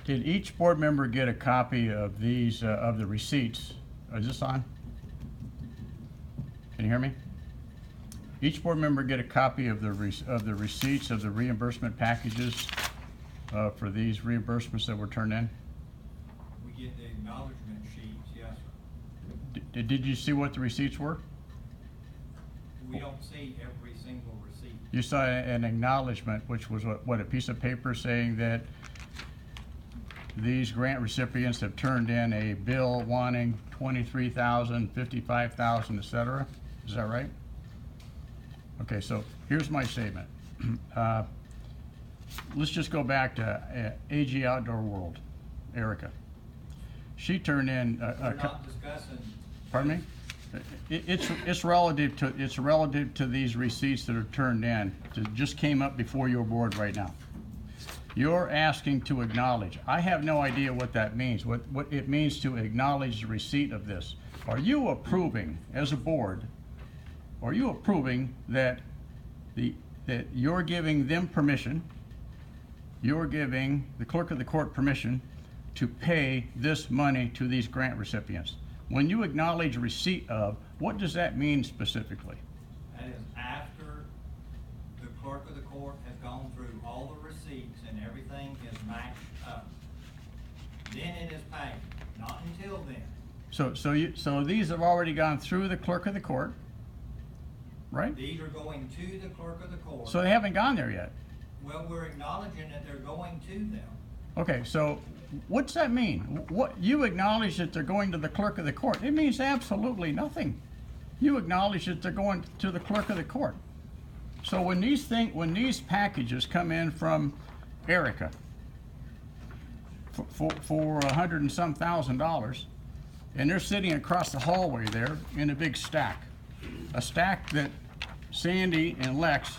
Did each board member get a copy of these, of the receipts? Is this on? Can you hear me? Each board member get a copy of the receipts of the reimbursement packages for these reimbursements that were turned in? We get the acknowledgement sheets, yes, sir. Did you see what the receipts were? We don't see every single receipt. You saw an acknowledgement, which was what, a piece of paper saying that these grant recipients have turned in a bill wanting $23,000, $55,000, etc. Is that right? Okay, so here's my statement. Let's just go back to AG Outdoor World, Erica. She turned in We're not discussing. Pardon me? It's relative to these receipts that are turned in. That just came up before your board right now. You're asking to acknowledge. I have no idea what that means. What it means to acknowledge the receipt of this. Are you approving, as a board? Are you approving that that you're giving them permission? You're giving the clerk of the court permission to pay this money to these grant recipients. When you acknowledge receipt of, what does that mean specifically? That is after the clerk of the court has gone through all the receipts and everything is matched up. Then it is paid, not until then. So these have already gone through the clerk of the court, right? These are going to the clerk of the court. So they haven't gone there yet. Well, we're acknowledging that they're going to them. Okay, so what's that mean? What you acknowledge that they're going to the clerk of the court? It means absolutely nothing. You acknowledge that they're going to the clerk of the court. So when these packages come in from Erica for $100 and some thousand, and they're sitting across the hallway there in a big stack, a stack that Sandy and Lex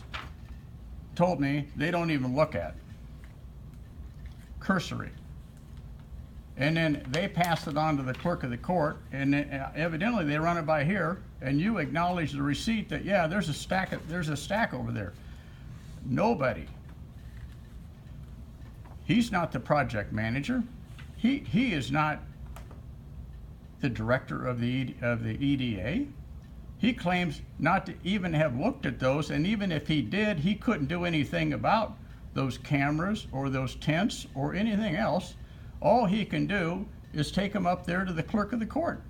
told me they don't even look at. Cursory. And then they pass it on to the clerk of the court, and then, evidently they run it by here, and you acknowledge the receipt that, yeah, there's a stack over there. Nobody. He's not the project manager. He is not the director of the EDA. He claims not to even have looked at those, and even if he did, he couldn't do anything about those cameras or those tents or anything else. All he can do is take them up there to the clerk of the court.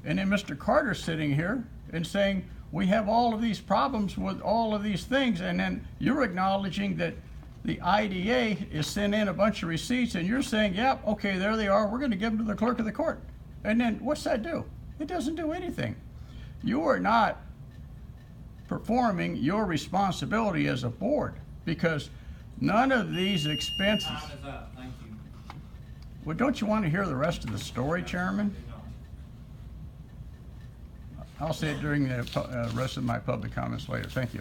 And then Mr. Carter's sitting here and saying, we have all of these problems with all of these things, and then you're acknowledging that the IDA is sent in a bunch of receipts, and you're saying, yep, okay, there they are, we're going to give them to the clerk of the court. And then what's that do? It doesn't do anything. You are not performing your responsibility as a board, because none of these expenses. Time is up, thank you. Well, don't you want to hear the rest of the story, Chairman? I'll say it during the rest of my public comments later. Thank you.